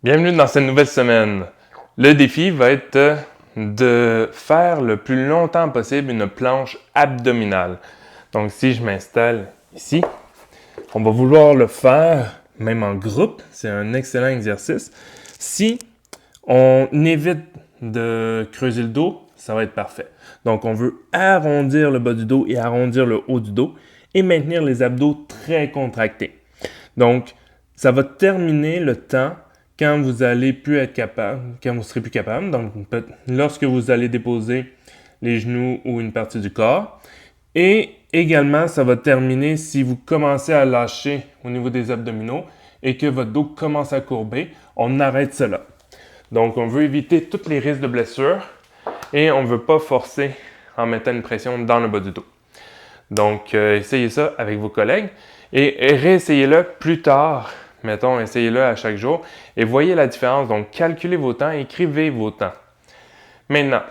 Bienvenue dans cette nouvelle semaine. Le défi va être de faire le plus longtemps possible une planche abdominale. Donc si je m'installe ici, on va vouloir le faire même en groupe. C'est un excellent exercice. Si on évite de creuser le dos, ça va être parfait. Donc on veut arrondir le bas du dos et arrondir le haut du dos et maintenir les abdos très contractés. Donc ça va terminer le temps quand vous allez plus être capable, quand vous serez plus capable, donc lorsque vous allez déposer les genoux ou une partie du corps. Et également, ça va terminer si vous commencez à lâcher au niveau des abdominaux et que votre dos commence à courber, on arrête cela. Donc, on veut éviter tous les risques de blessure et on ne veut pas forcer en mettant une pression dans le bas du dos. Donc, essayez ça avec vos collègues et réessayez-le plus tard. Mettons, essayez-le à chaque jour et voyez la différence. Donc, calculez vos temps, écrivez vos temps. Maintenant,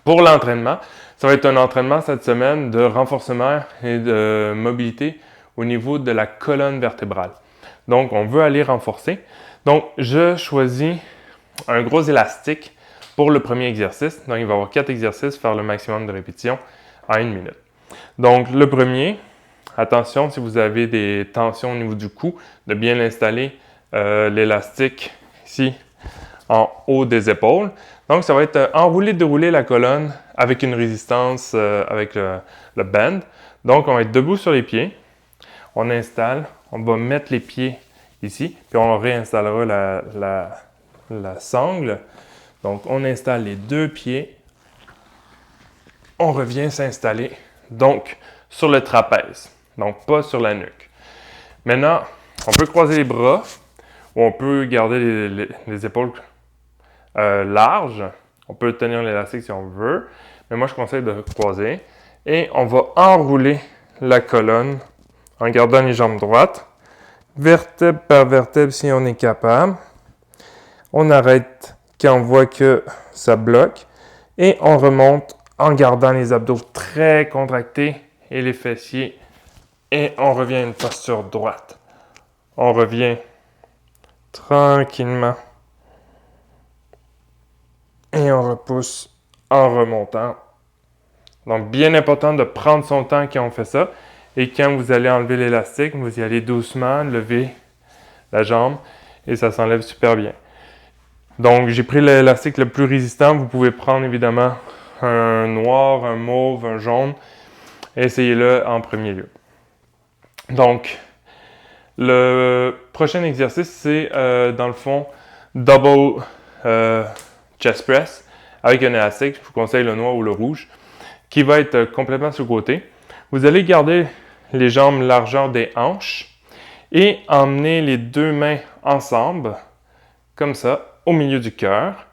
pour l'entraînement, ça va être un entraînement cette semaine de renforcement et de mobilité au niveau de la colonne vertébrale. Donc, on veut aller renforcer. Donc, je choisis un gros élastique pour le premier exercice. Donc, il va y avoir 4 exercices, faire le maximum de répétitions en 1 minute. Donc, le premier, attention si vous avez des tensions au niveau du cou, de bien l'installer, l'élastique ici en haut des épaules. Donc, ça va être enrouler, dérouler la colonne avec une résistance avec le band. Donc, on va être debout sur les pieds. On installe, on va mettre les pieds ici, puis on réinstallera la sangle. Donc, on installe les 2 pieds. On revient s'installer, donc, sur le trapèze. Donc, pas sur la nuque. Maintenant, on peut croiser les bras ou on peut garder les épaules larges. On peut tenir l'élastique si on veut, mais moi, je conseille de croiser. Et on va enrouler la colonne en gardant les jambes droites, vertèbre par vertèbre si on est capable. On arrête quand on voit que ça bloque et on remonte en gardant les abdos très contractés et les fessiers. Et on revient à une posture droite. On revient tranquillement. Et on repousse en remontant. Donc, bien important de prendre son temps quand on fait ça. Et quand vous allez enlever l'élastique, vous y allez doucement, lever la jambe et ça s'enlève super bien. Donc, j'ai pris l'élastique le plus résistant. Vous pouvez prendre évidemment un noir, un mauve, un jaune. Essayez-le en premier lieu. Donc, le prochain exercice, c'est dans le fond, double chest press avec un élastique. Je vous conseille le noir ou le rouge, qui va être complètement sur le côté. Vous allez garder les jambes largeur des hanches et emmener les 2 mains ensemble, comme ça, au milieu du cœur.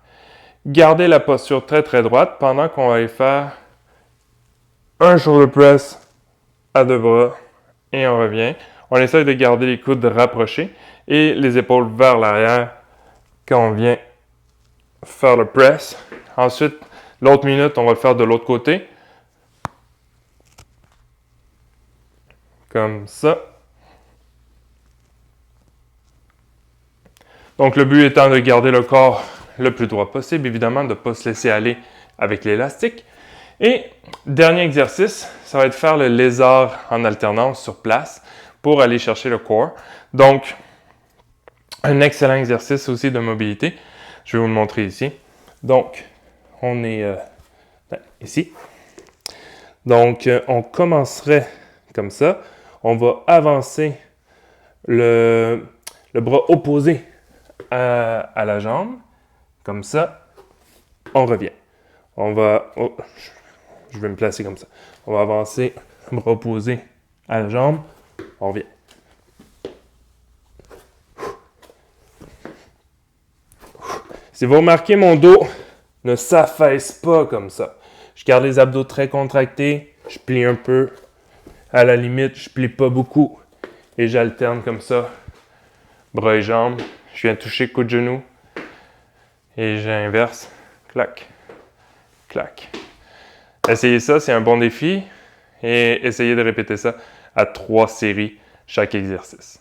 Gardez la posture très très droite pendant qu'on va aller faire un shoulder press à 2 bras et on revient. On essaie de garder les coudes rapprochés et les épaules vers l'arrière quand on vient faire le press. Ensuite, l'autre minute, on va le faire de l'autre côté. Comme ça. Donc, le but étant de garder le corps le plus droit possible, évidemment, de ne pas se laisser aller avec l'élastique. Et dernier exercice, ça va être faire le lézard en alternance sur place pour aller chercher le core. Donc, un excellent exercice aussi de mobilité. Je vais vous le montrer ici. Donc, on est ici. Donc, on commencerait comme ça. On va avancer le bras opposé à la jambe. Comme ça, on revient. On va... Oh, je vais me placer comme ça. On va avancer le bras opposé à la jambe. On revient. Si vous remarquez, mon dos ne s'affaisse pas comme ça. Je garde les abdos très contractés. Je plie un peu. À la limite, je plie pas beaucoup. Et j'alterne comme ça. Bras et jambes. Je viens toucher coup de genou. Et j'inverse. Clac. Clac. Essayez ça, c'est un bon défi. Et essayez de répéter ça à 3 séries chaque exercice.